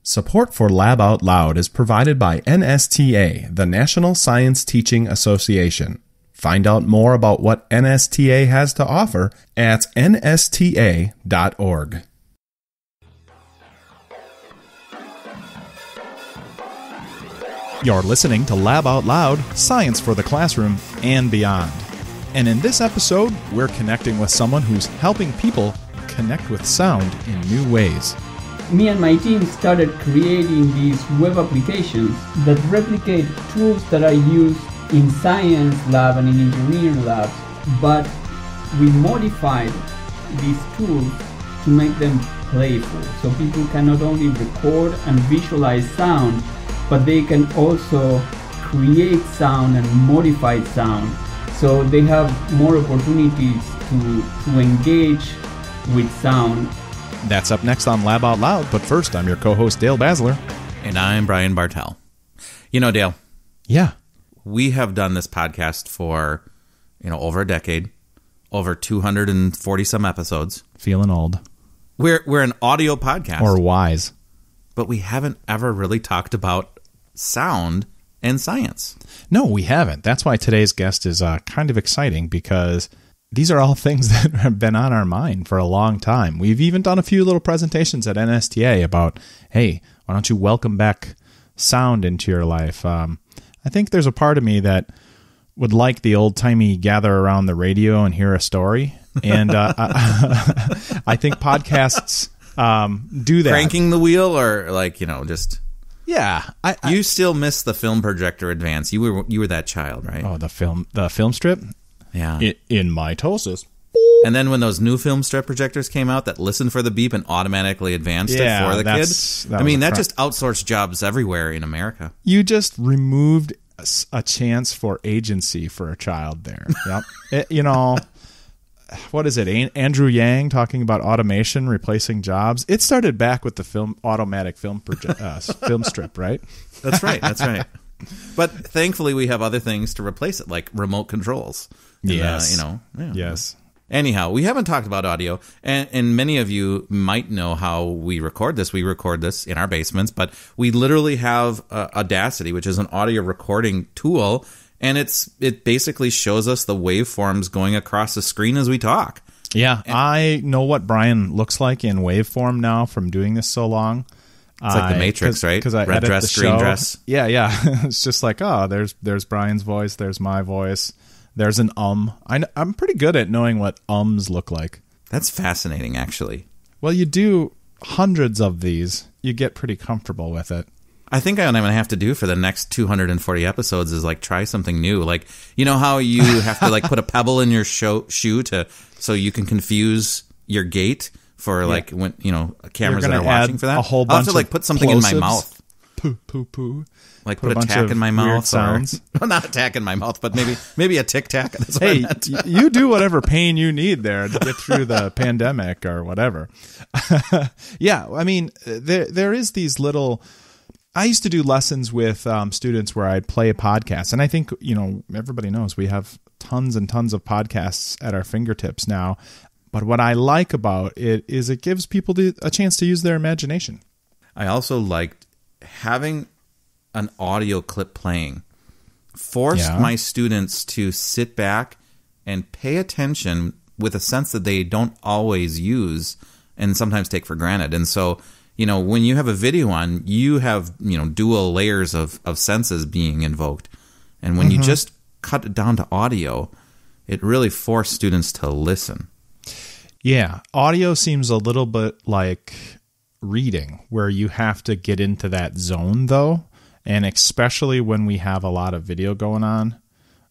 Support for Lab Out Loud is provided by NSTA, the National Science Teaching Association. Find out more about what NSTA has to offer at nsta.org. You're listening to Lab Out Loud, Science for the Classroom and Beyond. And in this episode, we're connecting with someone who's helping people connect with sound in new ways. Me and my team started creating these web applications that replicate tools that are used in science lab and in engineering labs, but we modified these tools to make them playful. So people can not only record and visualize sound, but they can also create sound and modify sound. So they have more opportunities to engage with sound. That's up next on Lab Out Loud, but first, I'm your co-host, Dale Basler. And I'm Brian Bartel. You know, Dale. Yeah. We have done this podcast for, over a decade, over 240-some episodes. Feeling old. We're an audio podcast. Or wise. But we haven't ever really talked about sound and science. No, we haven't. That's why today's guest is kind of exciting, because these are all things that have been on our mind for a long time. We've even done a few little presentations at NSTA about, hey, why don't you welcome back sound into your life? I think there's a part of me that would like the old-timey gather around the radio and hear a story. And I think podcasts do that. Cranking the wheel or just... Yeah. You still miss the film projector advance. You were that child, right? Oh, the film strip? Yeah. In mitosis. And then when those new film strip projectors came out that listened for the beep and automatically advanced it for the kid. That just outsourced jobs everywhere in America. You just removed a chance for agency for a child there. Yep. What is it? Andrew Yang talking about automation replacing jobs. It started back with the automatic film strip, right? That's right. But thankfully, we have other things to replace it, like remote controls. Yes. Yes. Anyhow, we haven't talked about audio, and many of you might know how we record this. We record this in our basements, but we literally have Audacity, which is an audio recording tool, and it basically shows us the waveforms going across the screen as we talk. Yeah, I know what Brian looks like in waveform now from doing this so long. It's like the Matrix, right? Because I red edit dress, the green show. dress. Yeah. It's just like, there's Brian's voice, there's my voice, there's an I'm pretty good at knowing what ums look like. That's fascinating, actually. Well, you do hundreds of these. You get pretty comfortable with it. I think what I'm going to have to do for the next 240 episodes is try something new. How you have to put a pebble in your shoe so you can confuse your gait for when cameras that are watching for that. A whole bunch I'll have to put something in my mouth. Poo. Put a tack in my mouth. Sounds. Not a tack in my mouth, but maybe a tic tac. Hey, you do whatever pain you need there to get through the pandemic or whatever. Yeah, I mean, there is these little. I used to do lessons with students where I'd play a podcast, and I think everybody knows we have tons and tons of podcasts at our fingertips now. But what I like about it is it gives people a chance to use their imagination. I also liked having an audio clip playing. Forced my students to sit back and pay attention with a sense that they don't always use and sometimes take for granted. And so, when you have a video on, you have, dual layers of senses being invoked. And when you just cut it down to audio, it really forced students to listen. Yeah, audio seems a little bit like reading, where you have to get into that zone, though, and especially when we have a lot of video going on.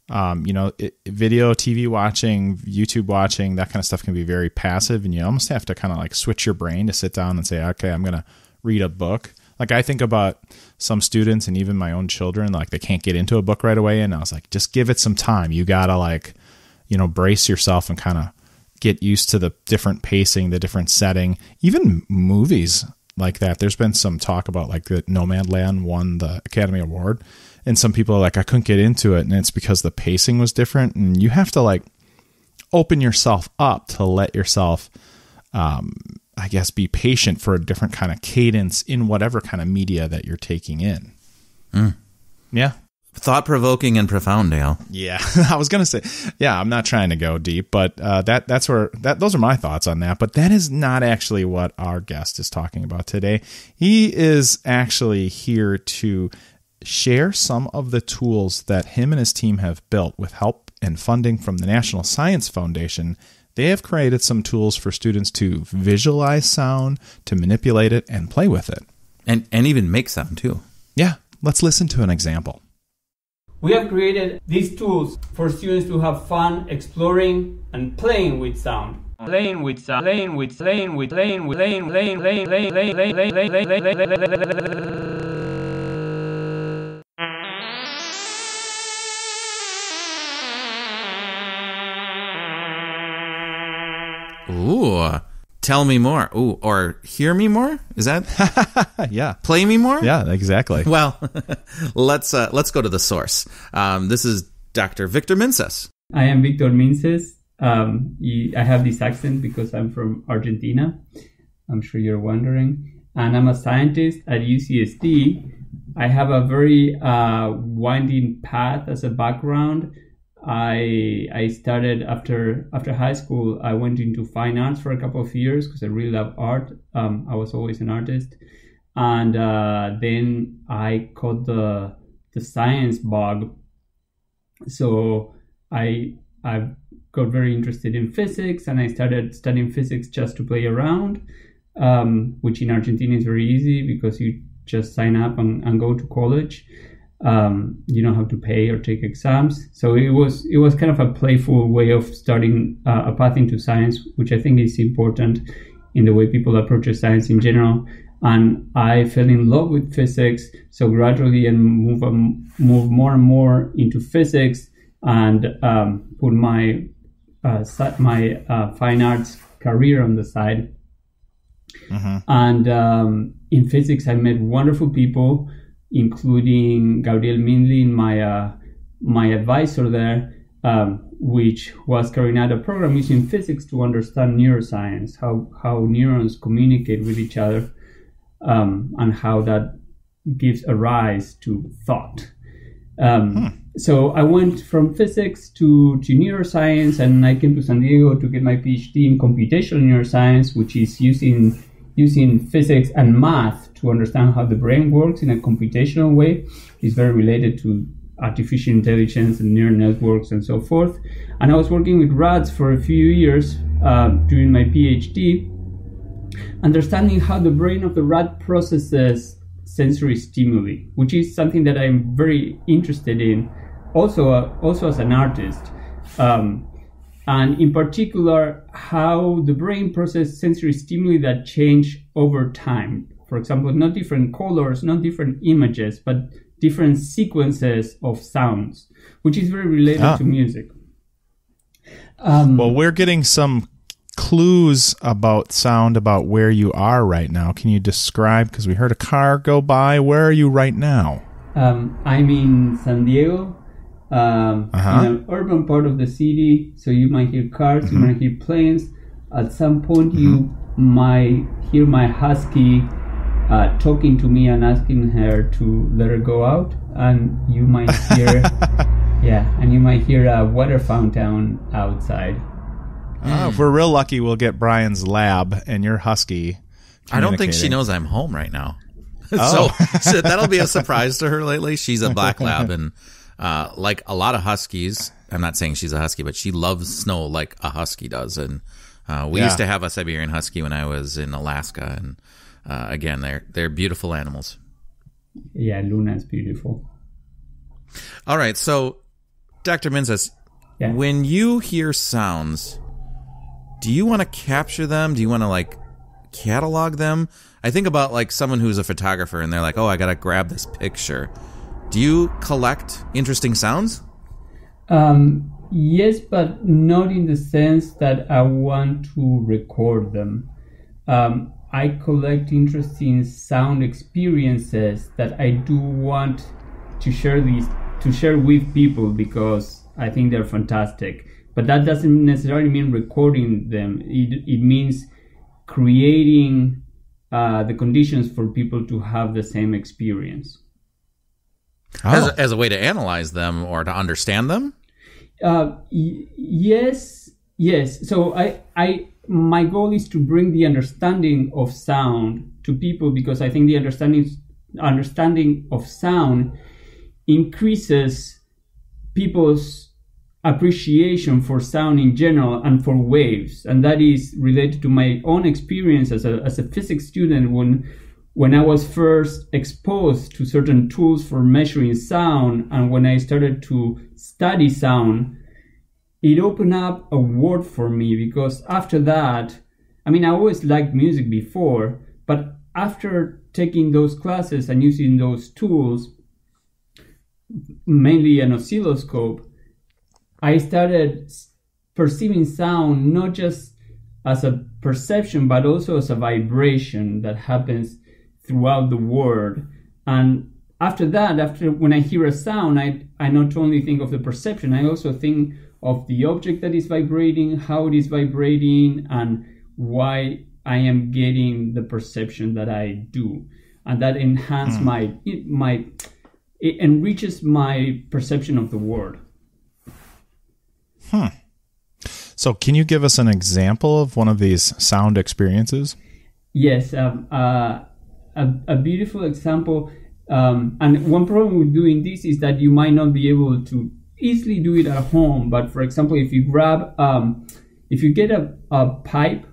Video, TV watching, YouTube watching, that kind of stuff can be very passive, and you almost have to kind of switch your brain to sit down and say, okay, I'm going to read a book. I think about some students and even my own children, they can't get into a book right away, and I was like, just give it some time. You got to brace yourself and kind of get used to the different pacing, the different setting, even movies like that. There's been some talk about the Nomadland won the Academy Award, and some people are I couldn't get into it, and it's because the pacing was different, and you have to open yourself up to let yourself I guess, be patient for a different kind of cadence in whatever kind of media that you're taking in. Yeah. Thought-provoking and profound, Dale. Yeah, I was going to say, yeah, I'm not trying to go deep, but those are my thoughts on that. But that is not actually what our guest is talking about today. He is actually here to share some of the tools that him and his team have built with help and funding from the National Science Foundation. They have created some tools for students to visualize sound, to manipulate it, and play with it. And even make sound, too. Yeah, let's listen to an example. We have created these tools for students to have fun exploring and playing with sound. Playing with sound. Playing with. Ooh, tell me more. Ooh, or hear me more? Is that? Yeah. Play me more? Yeah, exactly. Well, let's go to the source. This is Dr. Victor Minces. I am Victor Minces. I have this accent because I'm from Argentina. I'm sure you're wondering. And I'm a scientist at UCSD. I have a very winding path as a background. I started after high school. I went into fine arts for a couple of years because I really love art. I was always an artist, and then I caught the science bug. So I got very interested in physics, and I started studying physics just to play around, which in Argentina is very easy because you just sign up and go to college. You don't have to pay or take exams. So it was kind of a playful way of starting a path into science, which I think is important in the way people approach science in general. And I fell in love with physics. So gradually and move more and more into physics and put my fine arts career on the side. Mm-hmm. And in physics, I met wonderful people, including Gabriel Mindlin, my advisor there, which was carrying out a program using physics to understand neuroscience, how neurons communicate with each other, and how that gives a rise to thought. So I went from physics to neuroscience, and I came to San Diego to get my PhD in computational neuroscience, which is using physics and math to understand how the brain works in a computational way. It's very related to artificial intelligence and neural networks and so forth. And I was working with rats for a few years during my PhD, understanding how the brain of the rat processes sensory stimuli, which is something that I'm very interested in, also as an artist. And in particular, how the brain processes sensory stimuli that change over time. For example, not different colors, not different images, but different sequences of sounds, which is very related to music. Well, we're getting some clues about sound, about where you are right now. Can you describe, because we heard a car go by, where are you right now? I'm in San Diego. In an urban part of the city, so you might hear cars, you might hear planes. At some point, you might hear my husky talking to me and asking her to let her go out, and you might hear, and you might hear a water fountain outside. If we're real lucky, we'll get Brian's lab and your husky. I don't think she knows I'm home right now, so that'll be a surprise to her lately. She's a black lab, and like a lot of huskies, I'm not saying she's a husky, but she loves snow like a husky does. And we used to have a Siberian husky when I was in Alaska. And again, they're beautiful animals. Yeah, Luna is beautiful. All right. So, Dr. Minces, when you hear sounds, do you want to capture them? Do you want to like catalog them? I think about like someone who's a photographer and they're like, oh, I got to grab this picture. Do you collect interesting sounds? Yes, but not in the sense that I want to record them. I collect interesting sound experiences that I do want to share with people because I think they're fantastic. But that doesn't necessarily mean recording them. It means creating the conditions for people to have the same experience. As a way to analyze them or to understand them? Yes. So my goal is to bring the understanding of sound to people, because I think the understanding of sound increases people's appreciation for sound in general and for waves. And that is related to my own experience as a physics student. When I was first exposed to certain tools for measuring sound, and when I started to study sound, it opened up a world for me, because after that, I mean, I always liked music before, but after taking those classes and using those tools, mainly an oscilloscope, I started perceiving sound not just as a perception, but also as a vibration that happens throughout the world. And after that, when I hear a sound, I not only think of the perception, I also think of the object that is vibrating, how it is vibrating, and why I am getting the perception that I do. And that enhances it enriches my perception of the world. So can you give us an example of one of these sound experiences? Yes, a beautiful example. And one problem with doing this is that you might not be able to easily do it at home. But for example, if you grab, if you get a pipe,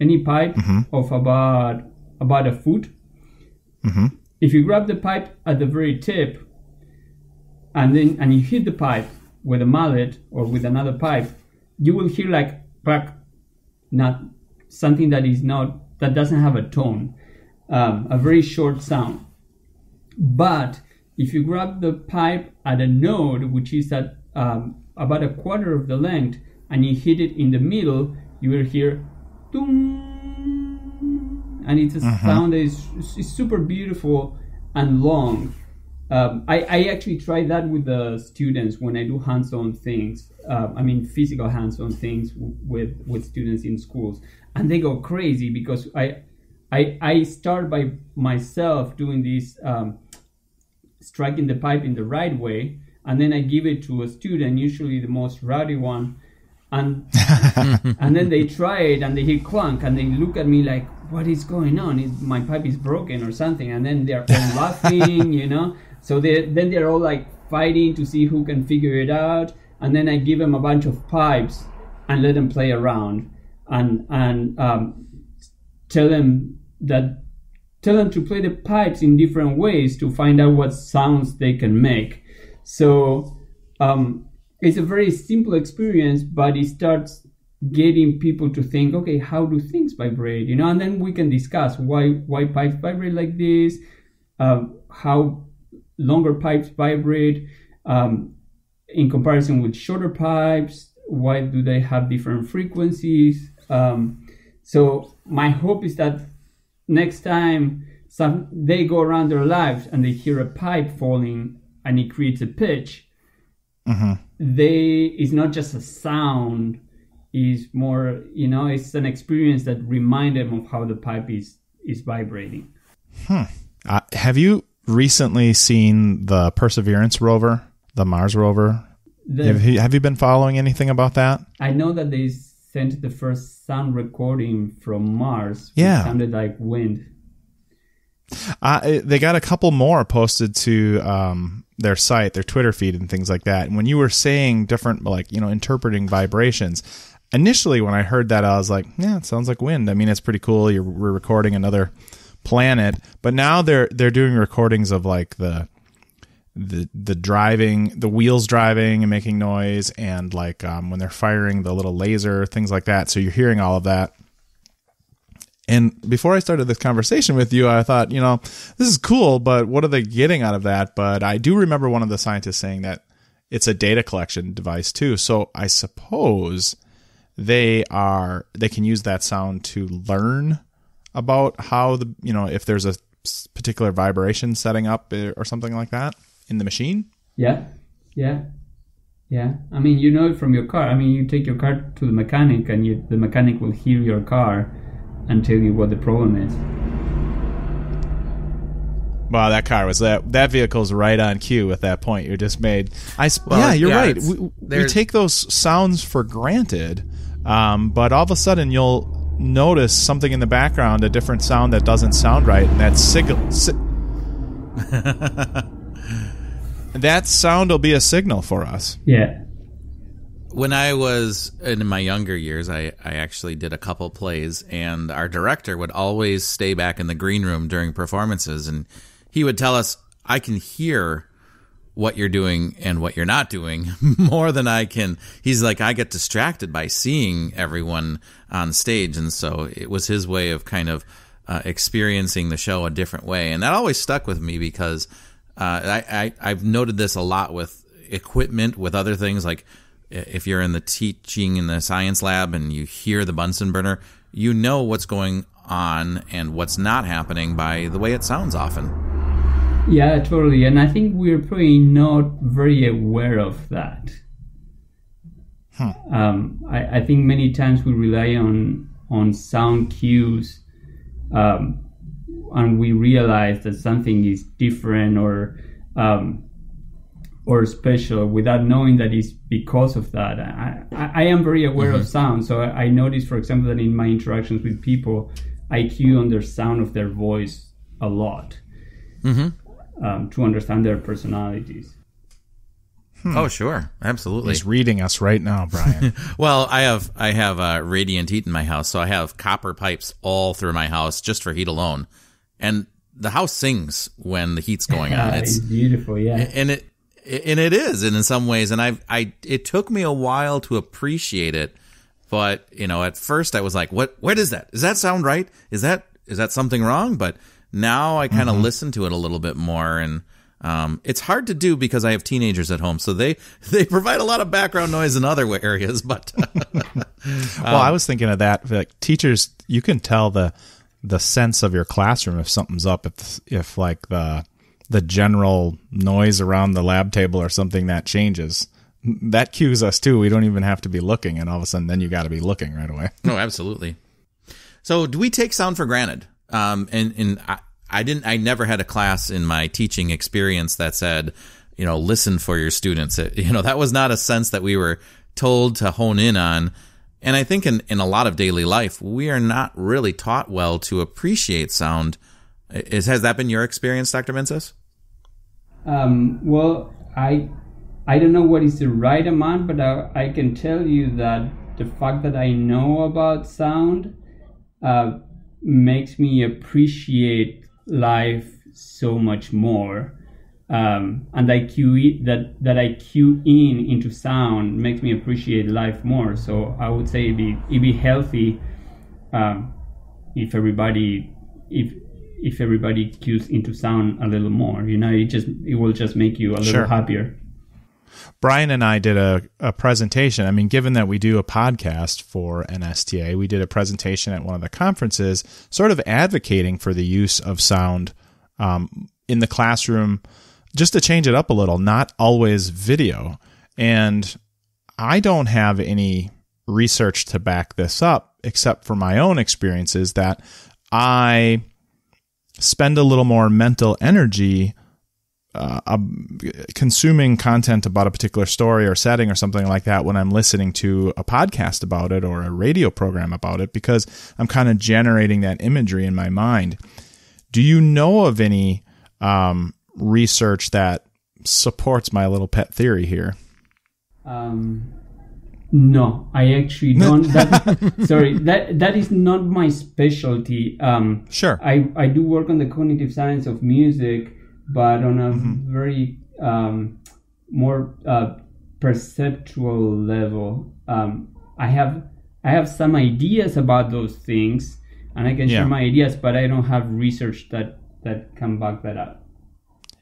any pipe of about a foot, if you grab the pipe at the very tip, and you hit the pipe with a mallet or with another pipe, you will hear like crack, not something that doesn't have a tone, a very short sound. But if you grab the pipe at a node, which is at about a quarter of the length, and you hit it in the middle, you will hear doom, and it's a sound that is super beautiful and long. I actually try that with the students when I do hands-on things. Physical hands-on things with students in schools, and they go crazy because I start by myself doing this, striking the pipe in the right way, and then I give it to a student, usually the most rowdy one, and and then they try it and they hear clunk and they look at me like, what is going on? My pipe is broken or something, and then they're all laughing, So then they're all like fighting to see who can figure it out, and then I give them a bunch of pipes and let them play around and tell them to play the pipes in different ways to find out what sounds they can make. So it's a very simple experience, but it starts getting people to think, okay, how do things vibrate? And then we can discuss why pipes vibrate like this, how longer pipes vibrate in comparison with shorter pipes, why do they have different frequencies. So my hope is that next time they go around their lives and they hear a pipe falling and it creates a pitch, it's not just a sound, is more, it's an experience that reminds them of how the pipe is vibrating. Have you recently seen the Perseverance rover, the Mars rover? Have you been following anything about that? I know that they sent the first sound recording from Mars, which sounded like wind. They got a couple more posted to their site, their Twitter feed, and things like that. And when you were saying different, interpreting vibrations, initially when I heard that, I was like, yeah, it sounds like wind. I mean, it's pretty cool. We're recording another planet, but now they're doing recordings of like the driving, the wheels driving and making noise, and like when they're firing the little laser, things like that. So you're hearing all of that. And before I started this conversation with you, I thought, this is cool, but what are they getting out of that? But I do remember one of the scientists saying that it's a data collection device too. So I suppose they can use that sound to learn about how if there's a particular vibration setting up or something like that in the machine. Yeah. I mean, you know it from your car. I mean, you take your car to the mechanic, and the mechanic will hear your car and tell you what the problem is. Wow, that vehicle's right on cue with that point you just made. You're right. We take those sounds for granted, but all of a sudden you'll notice something in the background, a different sound that doesn't sound right, and that that sound will be a signal for us. Yeah. When I was in my younger years, I actually did a couple plays, and our director would always stay back in the green room during performances, and he would tell us, I can hear what you're doing and what you're not doing more than I can. He's like, I get distracted by seeing everyone on stage. And so it was his way of kind of experiencing the show a different way. And that always stuck with me because I've noted this a lot with equipment, with other things. Like if you're in the teaching in the science lab and you hear the Bunsen burner, you know what's going on and what's not happening by the way it sounds often. Yeah, totally. And I think we're probably not very aware of that. I think many times we rely on sound cues, and we realize that something is different or special without knowing that it's because of that. I am very aware of sound, so I notice, for example, that in my interactions with people, I cue on their sound of their voice a lot. To understand their personalities. Oh, sure. Absolutely. He's reading us right now, Brian. Well, I have radiant heat in my house, so I have copper pipes all through my house just for heat alone. And the house sings when the heat's going on. It's beautiful, yeah. And it is, and in some ways, and it took me a while to appreciate it, but at first I was like, what is that? Does that sound right? Is that something wrong? But now I kind of listen to it a little bit more, and it's hard to do because I have teenagers at home, so they provide a lot of background noise in other areas. But well, I was thinking of that. Like teachers, you can tell the sense of your classroom if something's up. If like the general noise around the lab table or something that changes, that cues us too. We don't even have to be looking, and all of a sudden, then you got to be looking right away. No, absolutely. So, do we take sound for granted? I never had a class in my teaching experience that said, listen for your students. That was not a sense that we were told to hone in on. And I think in a lot of daily life, we are not really taught well to appreciate sound. Has that been your experience, Dr. Minces? Well, I don't know what is the right amount, but I can tell you that the fact that I know about sound makes me appreciate life so much more, and I cue into sound makes me appreciate life more. So I would say it'd be healthy if everybody cues into sound a little more. It will just make you a little happier. Brian and I did a presentation. I mean, given that we do a podcast for NSTA, we did a presentation at one of the conferences sort of advocating for the use of sound in the classroom just to change it up a little, not always video. And I don't have any research to back this up except for my own experiences that I spend a little more mental energy consuming content about a particular story or setting or something like that when I'm listening to a podcast about it or a radio program about it, because I'm kind of generating that imagery in my mind. Do you know of any research that supports my little pet theory here? No, I actually don't. Sorry, that is not my specialty. Sure. I do work on the cognitive science of music, but on a very more perceptual level. I have some ideas about those things, and I can share my ideas, but I don't have research that can back that up.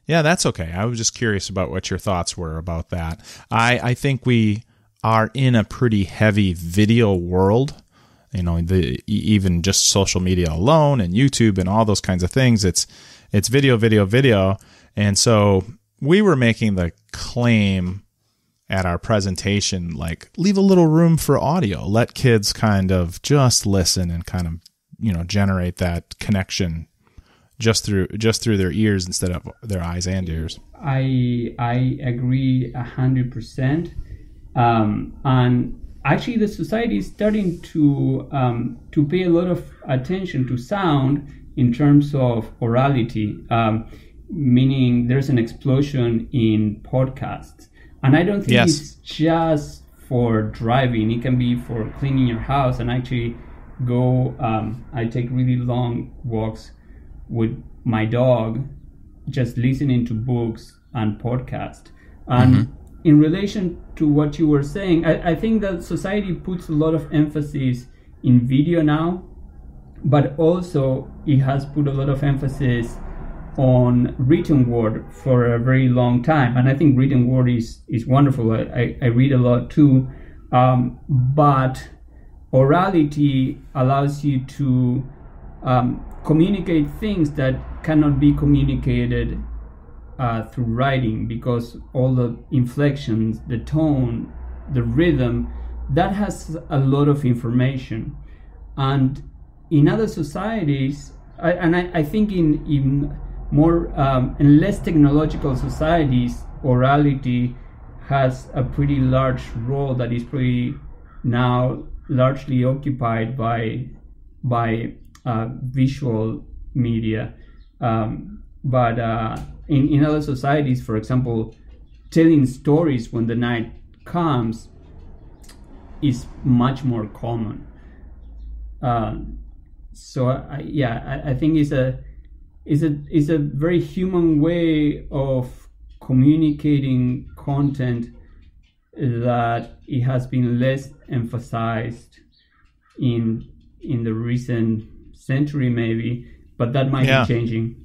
Yeah, that's okay. I was just curious about what your thoughts were about that. I think we are in a pretty heavy video world. Even just social media alone and YouTube and all those kinds of things. It's video. And so we were making the claim at our presentation, like, leave a little room for audio. Let kids kind of just listen and kind of generate that connection just through their ears instead of their eyes and ears. I agree 100%. And actually, the society is starting to pay a lot of attention to sound in terms of orality, meaning there's an explosion in podcasts. And I don't think it's just for driving. It can be for cleaning your house, and actually I take really long walks with my dog, just listening to books and podcasts. And in relation to what you were saying, I think that society puts a lot of emphasis in video now, but also it has put a lot of emphasis on written word for a very long time. And I think written word is wonderful. I read a lot too. But orality allows you to communicate things that cannot be communicated through writing, because all the inflections, the tone, the rhythm, that has a lot of information. And in other societies, I think in more and less technological societies, orality has a pretty large role that is pretty now largely occupied by visual media. But in other societies, for example, telling stories when the night comes is much more common. So I think it's a very human way of communicating content that it has been less emphasized in the recent century, maybe, but that might be changing.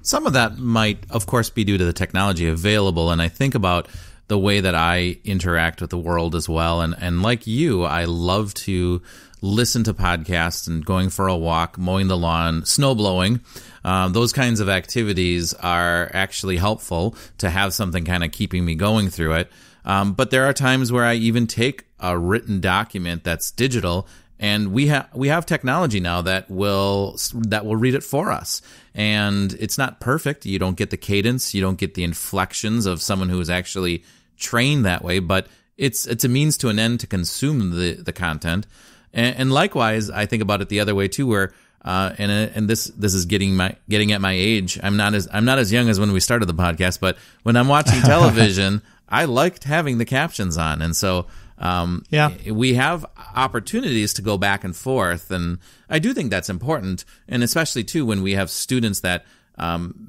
Some of that might, of course, be due to the technology available, and I think about the way that I interact with the world as well. And like you, I love to listen to podcasts and going for a walk, mowing the lawn, snow blowing. Those kinds of activities are actually helpful to have something kind of keeping me going through it. But there are times where I even take a written document that's digital, and we have technology now that will read it for us. And it's not perfect. You don't get the cadence, you don't get the inflections of someone who is actually trained that way, but it's a means to an end to consume the content. And likewise, I think about it the other way too, where and this is getting at my age. I'm not as young as when we started the podcast, but when I'm watching television, I liked having the captions on, and so we have opportunities to go back and forth, and I do think that's important, and especially too when we have students that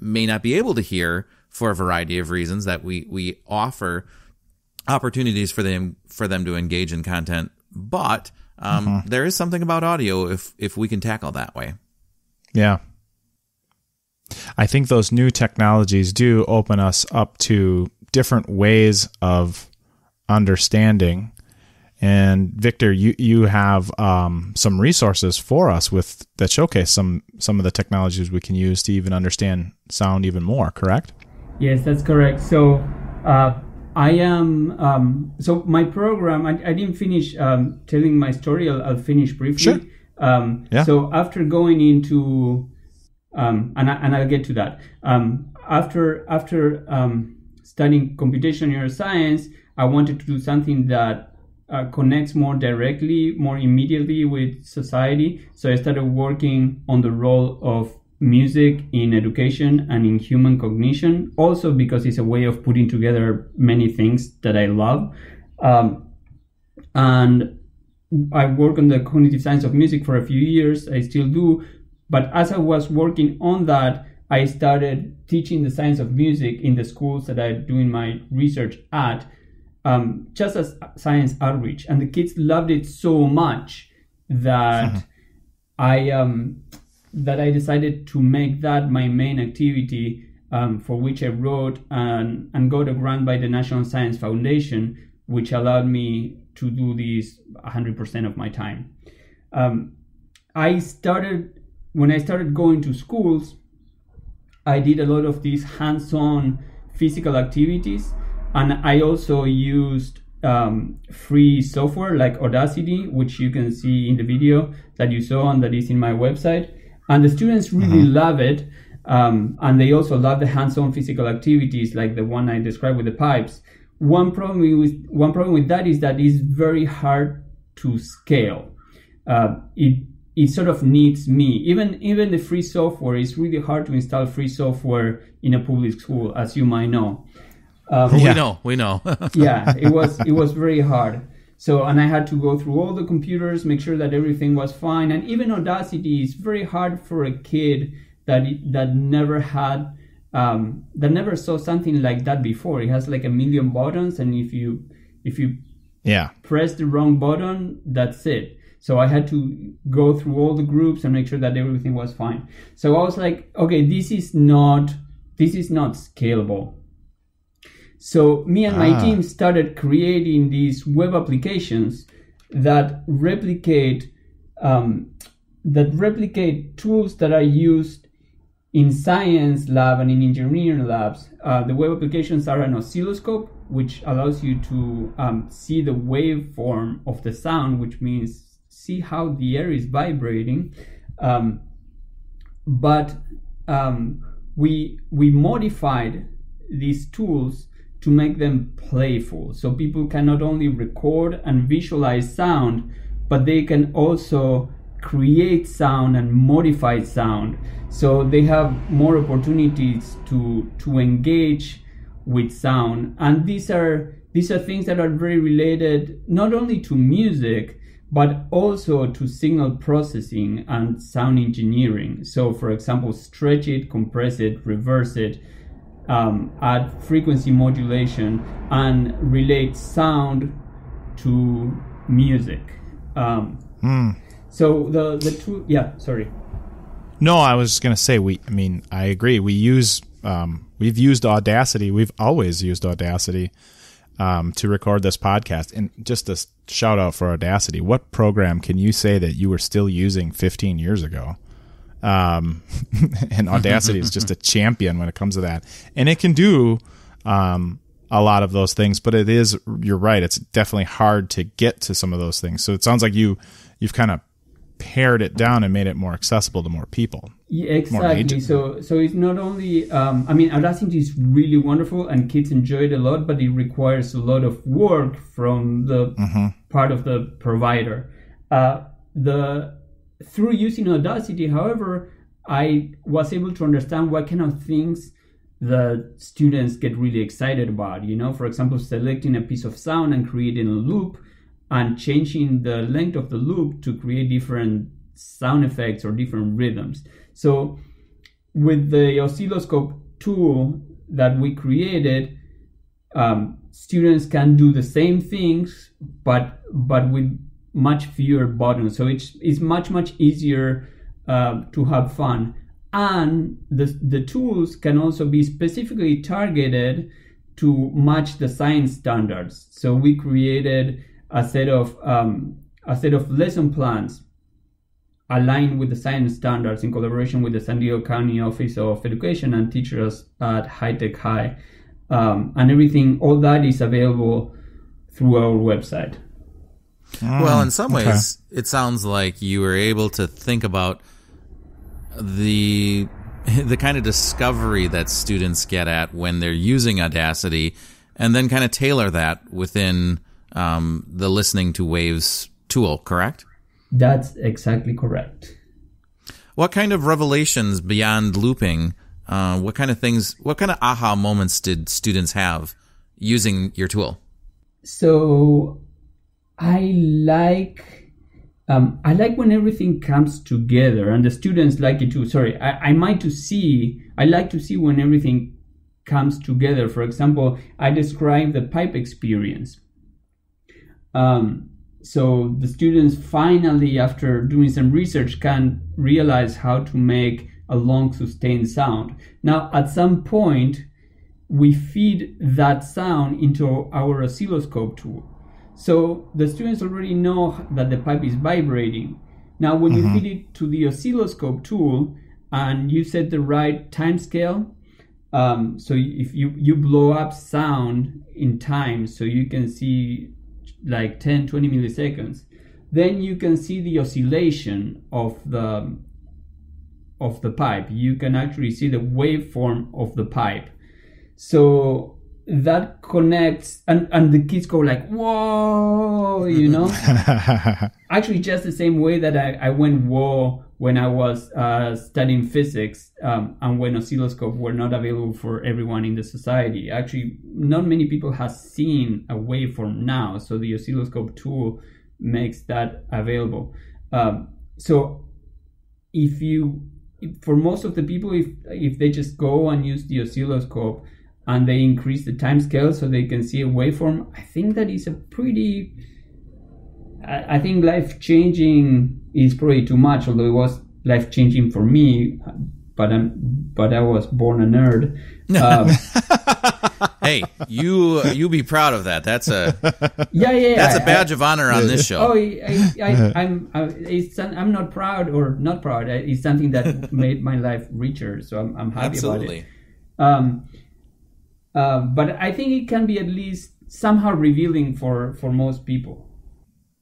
may not be able to hear for a variety of reasons, that we offer opportunities for them to engage in content, but there is something about audio if we can tackle that way. Yeah. I think those new technologies do open us up to different ways of understanding. And Victor, you have some resources for us that showcase some of the technologies we can use to even understand sound even more, correct? Yes, that's correct. So I am, so my program, I didn't finish telling my story. I'll finish briefly. Sure. So after going into, and I'll get to that. After studying computational neuroscience, I wanted to do something that connects more directly, more immediately with society. So I started working on the role of music in education and in human cognition, also because it's a way of putting together many things that I love. And I worked on the cognitive science of music for a few years. I still do. But as I was working on that, I started teaching the science of music in the schools that I'm doing my research at, just as science outreach. And the kids loved it so much that I decided to make that my main activity, for which I wrote and got a grant by the National Science Foundation, which allowed me to do this 100% of my time. When I started going to schools, I did a lot of these hands-on physical activities, and I also used free software like Audacity, which you can see in the video that you saw and that is in my website. And the students really love it. And they also love the hands-on physical activities like the one I described with the pipes. One problem with that is that it's very hard to scale. It sort of needs me. Even the free software, is really hard to install free software in a public school, as you might know. We know. Yeah, it was very hard. So, and I had to go through all the computers, make sure that everything was fine. And even Audacity is very hard for a kid that never saw something like that before. It has like a million buttons, and if you press the wrong button, that's it. So I had to go through all the groups and make sure that everything was fine. So I was like, okay, this is not scalable. So me and my team started creating these web applications that replicate tools that are used in science lab and in engineering labs. The web applications are an oscilloscope, which allows you to see the waveform of the sound, which means see how the air is vibrating. But we modified these tools to make them playful. So people can not only record and visualize sound, but they can also create sound and modify sound. So they have more opportunities to engage with sound. And these are things that are very related not only to music, but also to signal processing and sound engineering. So for example, stretch it, compress it, reverse it, add frequency modulation, and relate sound to music. So the two, sorry. No, I was just going to say, I agree. We've used Audacity. We've always used Audacity to record this podcast. And just a shout out for Audacity. What program can you say that you were still using 15 years ago? And Audacity is just a champion when it comes to that. And it can do a lot of those things, but you're right, it's definitely hard to get to some of those things. So it sounds like you've kind of pared it down and made it more accessible to more people. Yeah, exactly. So it's not only, Audacity is really wonderful and kids enjoy it a lot, but it requires a lot of work from the part of the provider. Through using Audacity, however, I was able to understand what kind of things the students get really excited about. For example, selecting a piece of sound and creating a loop and changing the length of the loop to create different sound effects or different rhythms. So with the oscilloscope tool that we created, students can do the same things, but with much fewer buttons. So it's much easier to have fun. And the tools can also be specifically targeted to match the science standards. So we created a set of lesson plans aligned with the science standards in collaboration with the San Diego County Office of Education and teachers at High Tech High. And everything, all that is available through our website. Well, in some ways, it sounds like you were able to think about the kind of discovery that students get at when they're using Audacity, and then kind of tailor that within the Listening to Waves tool, correct? That's exactly correct. What kind of revelations beyond looping, what kind of aha moments did students have using your tool? So I like when everything comes together, and the students like it too. Sorry, I like to see when everything comes together. For example, I describe the pipe experience. So the students finally, after doing some research, can realize how to make a long sustained sound. Now, at some point, we feed that sound into our oscilloscope tool. So the students already know that the pipe is vibrating. Now, when you feed it to the oscilloscope tool and you set the right time scale, So if you blow up sound in time, so you can see like 10, 20 milliseconds, then you can see the oscillation of the pipe. You can actually see the waveform of the pipe. So that connects, and the kids go like, whoa, you know? Actually, just the same way that I went whoa when I was studying physics, and when oscilloscopes were not available for everyone in the society. Actually, not many people have seen a waveform now, so the oscilloscope tool makes that available. So for most of the people, if they just go and use the oscilloscope and they increase the time scale so they can see a waveform, I think that is I think life-changing is probably too much, although it was life-changing for me, but I was born a nerd. Hey, you be proud of that. That's a That's a badge of honor on this show. I'm not proud or not proud. It's something that made my life richer, so I'm happy about it. But I think it can be at least somehow revealing for most people.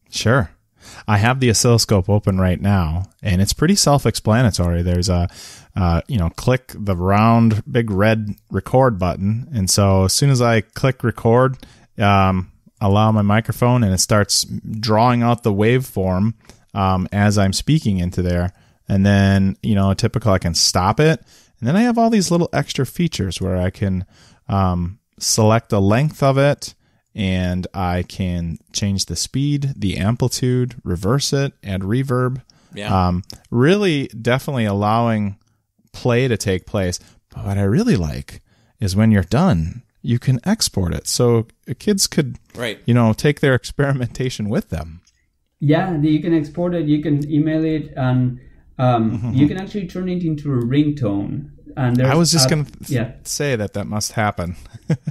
Sure. I have the oscilloscope open right now, and it's pretty self-explanatory. There's a, click the round, big red record button. And so as soon as I click record, allow my microphone, and it starts drawing out the waveform as I'm speaking into there. And then, typical, I can stop it. And then I have all these little extra features where I can select the length of it, and I can change the speed, the amplitude, reverse it, add reverb. Yeah. Really definitely allowing play to take place. But what I really like is when you're done, you can export it. So kids could, take their experimentation with them. Yeah, you can export it, you can email it, and you can actually turn it into a ringtone. And I was just going to say that must happen.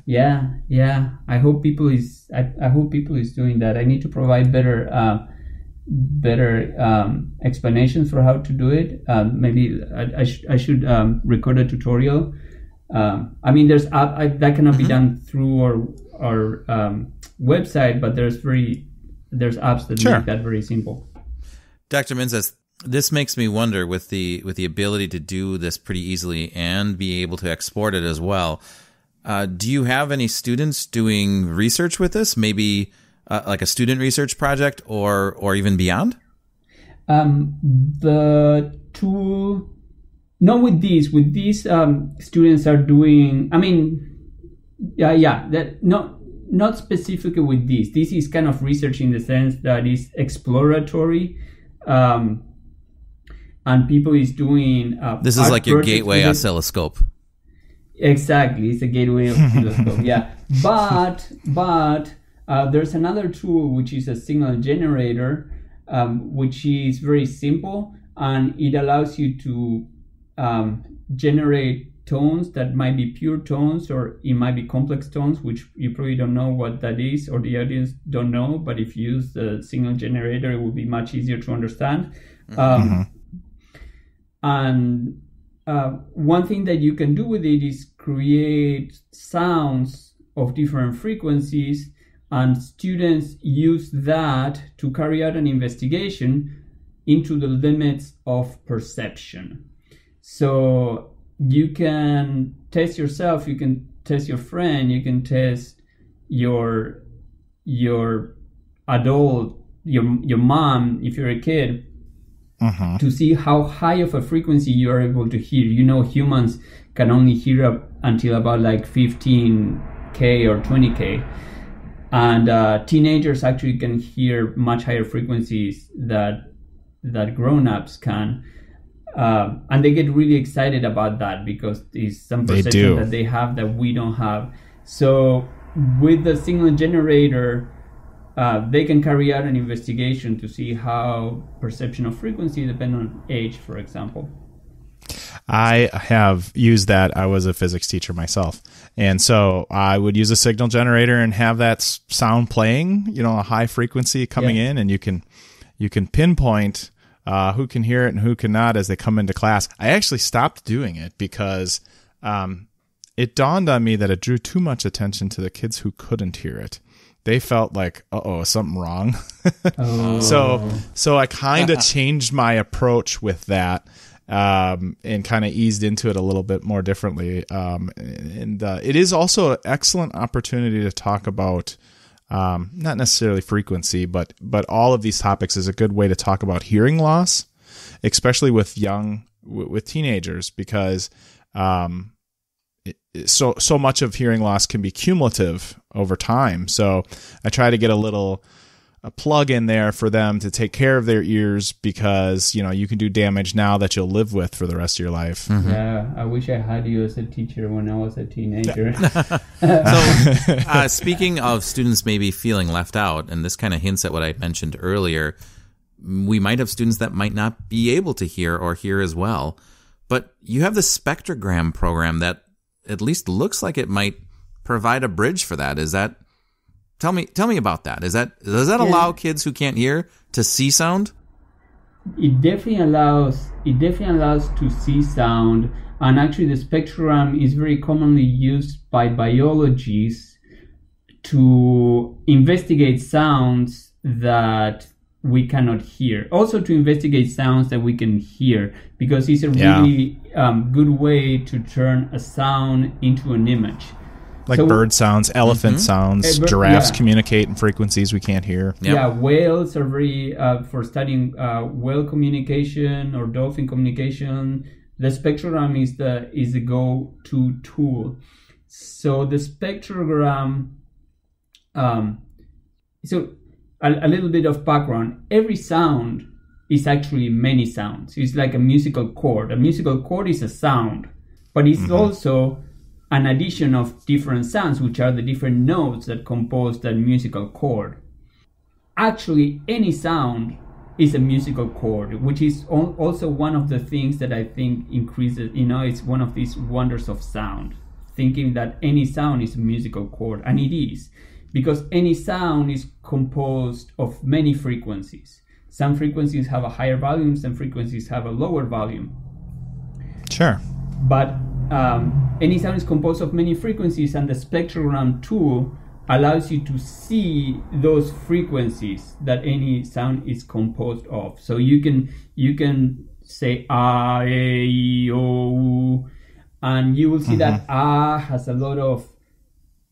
Yeah. I hope people is doing that. I need to provide better explanations for how to do it. Maybe I should record a tutorial. There's that cannot be done through our website, but there's apps that make that very simple. Dr. Minces, this makes me wonder, with the ability to do this pretty easily and be able to export it as well. Do you have any students doing research with this? Maybe like a student research project or even beyond? The tool, not with these. With these, students are doing. Not specifically with these. This is kind of research in the sense that is exploratory. And people is doing. This is like your gateway oscilloscope. Exactly, it's a gateway oscilloscope. Yeah, but there's another tool which is a signal generator, which is very simple, and it allows you to generate tones that might be pure tones, or it might be complex tones, which you probably don't know what that is, or the audience don't know. But if you use the signal generator, it will be much easier to understand. And one thing that you can do with it is create sounds of different frequencies, and students use that to carry out an investigation into the limits of perception. So you can test yourself, you can test your friend, you can test your adult, your mom, if you're a kid, to see how high of a frequency you are able to hear. Humans can only hear up until about like 15K or 20K. And teenagers actually can hear much higher frequencies that grown-ups can. And they get really excited about that because it's some perception that they have that we don't have. So with the signal generator, they can carry out an investigation to see how perception of frequency depends on age, for example. I have used that. I was a physics teacher myself. And so I would use a signal generator and have that sound playing, a high frequency coming in, and you can pinpoint who can hear it and who cannot as they come into class. I actually stopped doing it because it dawned on me that it drew too much attention to the kids who couldn't hear it. They felt like, uh-oh, is something wrong? So I kind of changed my approach with that, and kind of eased into it a little bit more differently. It is also an excellent opportunity to talk about, not necessarily frequency, but all of these topics is a good way to talk about hearing loss, especially with teenagers, because so much of hearing loss can be cumulative over time. So I try to get a plug in there for them to take care of their ears, because you can do damage now that you'll live with for the rest of your life. Mm-hmm. Yeah, I wish I had you as a teacher when I was a teenager. So speaking of students maybe feeling left out, and this kind of hints at what I mentioned earlier, we might have students that might not be able to hear or hear as well, but you have the Spectrogram program that at least looks like it might provide a bridge for that. Is that, tell me about that. Does that allow kids who can't hear to see sound? It definitely allows to see sound, and actually the spectrogram is very commonly used by biologists to investigate sounds that we cannot hear. Also to investigate sounds that we can hear, because it's a really good way to turn a sound into an image. Like bird sounds, elephant sounds, giraffes communicate in frequencies we can't hear. Yep. Yeah, whales are very, for studying whale communication or dolphin communication, the spectrogram is the go-to tool. So the spectrogram, so a little bit of background. Every sound is actually many sounds. It's like a musical chord. A musical chord is a sound, but it's also an addition of different sounds, which are the different notes that compose that musical chord. Actually, any sound is a musical chord, which is also one of the things that I think increases, it's one of these wonders of sound, thinking that any sound is a musical chord, and it is, because any sound is composed of many frequencies. Some frequencies have a higher volume, some frequencies have a lower volume. Sure. But any sound is composed of many frequencies, and the spectrogram tool allows you to see those frequencies that any sound is composed of. So you can say ah, a, e, o, u, and you will see that ah has a lot of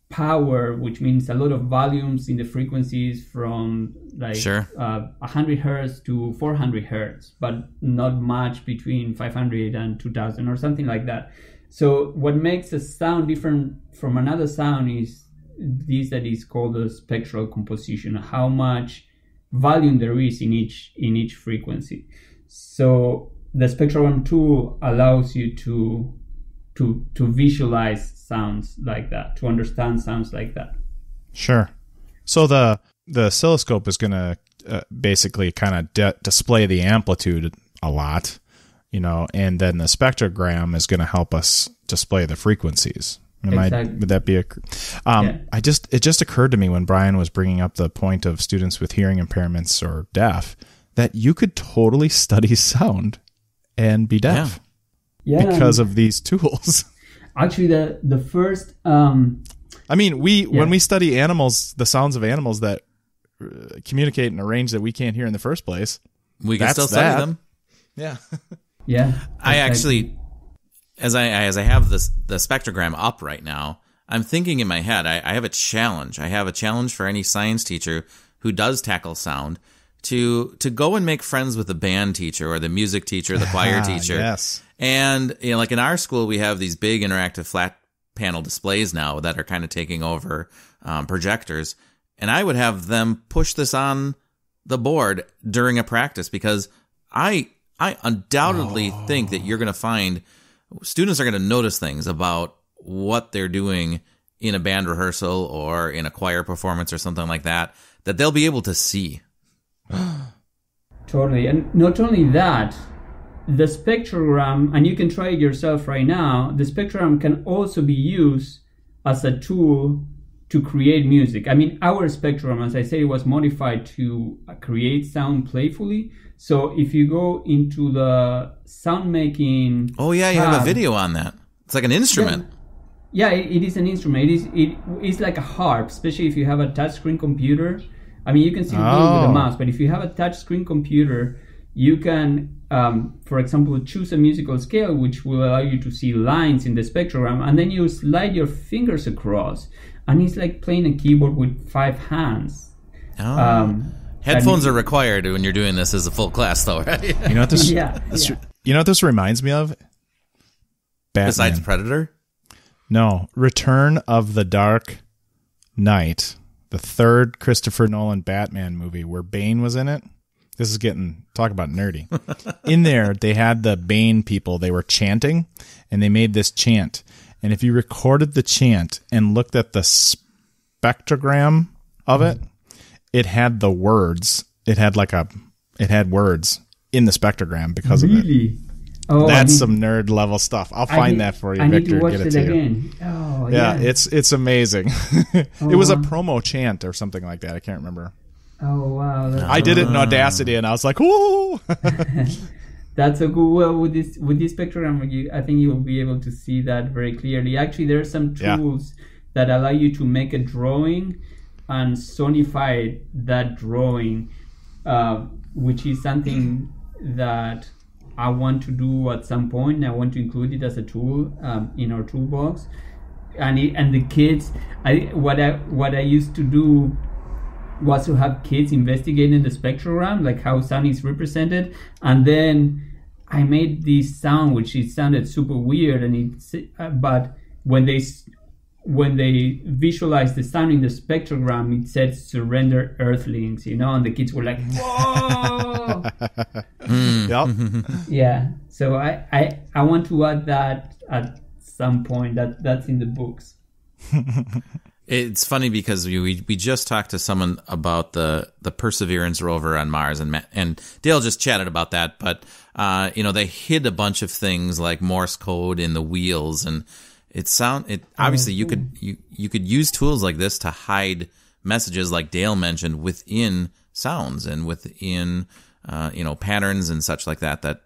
power, which means a lot of volumes in the frequencies from 100 hertz to 400 hertz, but not much between 500 and 2000 or something like that. So what makes a sound different from another sound is this that is called the spectral composition, how much volume there is in each frequency. So the spectrogram tool allows you to visualize sounds like that, to understand sounds like that. Sure. So the oscilloscope is going to basically kind of display the amplitude a lot, and then the spectrogram is going to help us display the frequencies. Would that be it just occurred to me when Brian was bringing up the point of students with hearing impairments or deaf, that you could totally study sound and be deaf because of these tools. Actually, the first... when we study animals, the sounds of animals that communicate in a range that we can't hear in the first place, we can still study them. Yeah. Yeah. I actually, as I have the spectrogram up right now, I'm thinking in my head, I have a challenge. I have a challenge for any science teacher who does tackle sound to go and make friends with the band teacher or the music teacher, the choir teacher. Yes. And like in our school, we have these big interactive flat panel displays now that are kind of taking over projectors. And I would have them push this on the board during a practice, because I undoubtedly think that you're going to find students are going to notice things about what they're doing in a band rehearsal or in a choir performance or something like that they'll be able to see. Totally. And not only that, the spectrogram, and you can try it yourself right now, the spectrogram can also be used as a tool to create music. I mean, our spectrogram, as I say, was modified to create sound playfully. So if you go into the sound making you have a video on that. It's like an instrument. Yeah, it is an instrument. It's like a harp, especially if you have a touchscreen computer. I mean, you can still do it with a mouse, but if you have a touchscreen computer, you can, for example, choose a musical scale, which will allow you to see lines in the spectrogram, and then you slide your fingers across, and it's like playing a keyboard with 5 hands. Headphones are required when you're doing this as a full class, though, right? You know what this? You know what this reminds me of? Batman. Besides Predator? No, Return of the Dark Knight, the 3rd Christopher Nolan Batman movie where Bane was in it. This is talk about nerdy. In there, they had the Bane people. They were chanting, and they made this chant. And if you recorded the chant and looked at the spectrogram of it, it had the words. It had words in the spectrogram because of it. Oh, that's some nerd level stuff. I'll find that for you, Victor. I need to watch get it it to again. You. Oh, yeah, it's amazing. It was a promo chant or something like that. I can't remember. Oh wow! I did it in Audacity, and I was like, "Whoa!" That's so cool. Well, with this spectrogram, I think you will be able to see that very clearly. Actually, there are some tools that allow you to make a drawing and sonify that drawing, which is something that I want to do at some point. I want to include it as a tool in our toolbox, and the kids. What I used to do was to have kids investigating the spectrogram, like how sound is represented, and then I made this sound, which it sounded super weird, but when they visualized the sound in the spectrogram, it said "surrender Earthlings," and the kids were like, "Whoa!" Yep. Yeah. So I want to add that at some point. That's in the books. It's funny because we just talked to someone about the Perseverance rover on Mars, and Dale just chatted about that. But they hid a bunch of things like Morse code in the wheels, and obviously you could use tools like this to hide messages, like Dale mentioned, within sounds and within patterns and such like that. That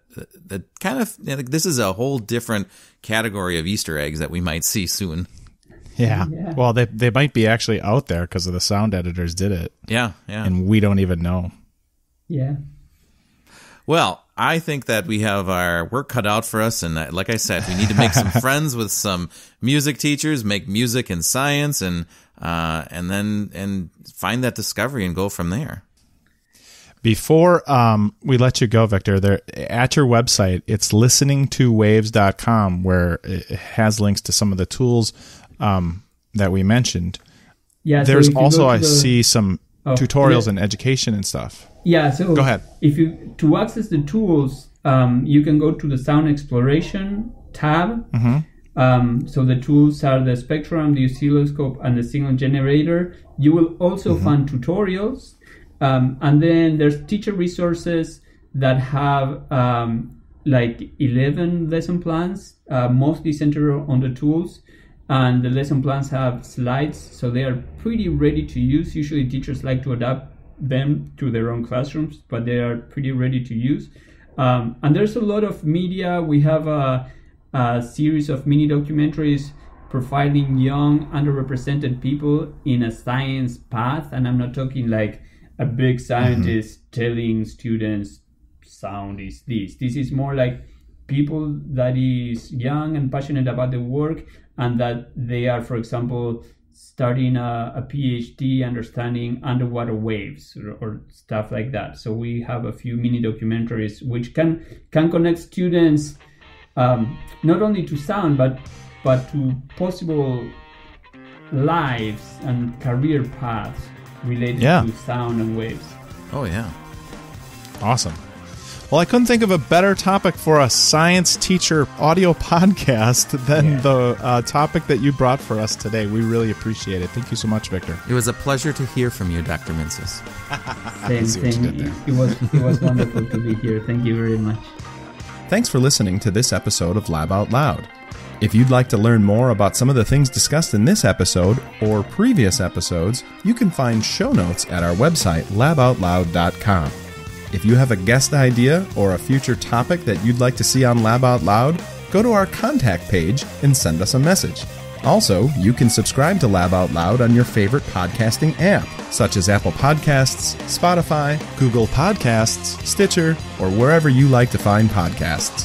kind of this is a whole different category of Easter eggs that we might see soon. Yeah. Well, they might be actually out there because of the sound editors did it. Yeah. And we don't even know. Yeah. Well, I think that we have our work cut out for us, and like I said, we need to make some friends with some music teachers, make music and science, and then find that discovery and go from there. Before we let you go, Victor, there at your website, it's listeningtowaves.com, where it has links to some of the tools that we mentioned. Yeah, there's also I see some tutorials and education and stuff. Yeah, so go ahead. To access the tools, you can go to the Sound Exploration tab. Mm-hmm. So the tools are the spectrum, the oscilloscope, and the signal generator. You will also find tutorials, and then there's teacher resources that have like 11 lesson plans, mostly centered on the tools. And the lesson plans have slides, so they are pretty ready to use. Usually teachers like to adapt them to their own classrooms, but they are pretty ready to use. And there's a lot of media. We have a series of mini documentaries profiling young, underrepresented people in a science path. And I'm not talking like a big scientist telling students sound is this. This is more like people that is young and passionate about the work, and that they are, for example, starting a PhD understanding underwater waves or stuff like that. So we have a few mini documentaries which can connect students not only to sound but to possible lives and career paths related to sound and waves. Oh yeah, awesome. Well, I couldn't think of a better topic for a science teacher audio podcast than the topic that you brought for us today. We really appreciate it. Thank you so much, Victor. It was a pleasure to hear from you, Dr. Minces. Same. It was wonderful to be here. Thank you very much. Thanks for listening to this episode of Lab Out Loud. If you'd like to learn more about some of the things discussed in this episode or previous episodes, you can find show notes at our website, laboutloud.com. If you have a guest idea or a future topic that you'd like to see on Lab Out Loud, go to our contact page and send us a message. Also, you can subscribe to Lab Out Loud on your favorite podcasting app, such as Apple Podcasts, Spotify, Google Podcasts, Stitcher, or wherever you like to find podcasts.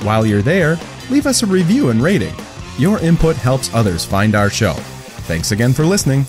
While you're there, leave us a review and rating. Your input helps others find our show. Thanks again for listening.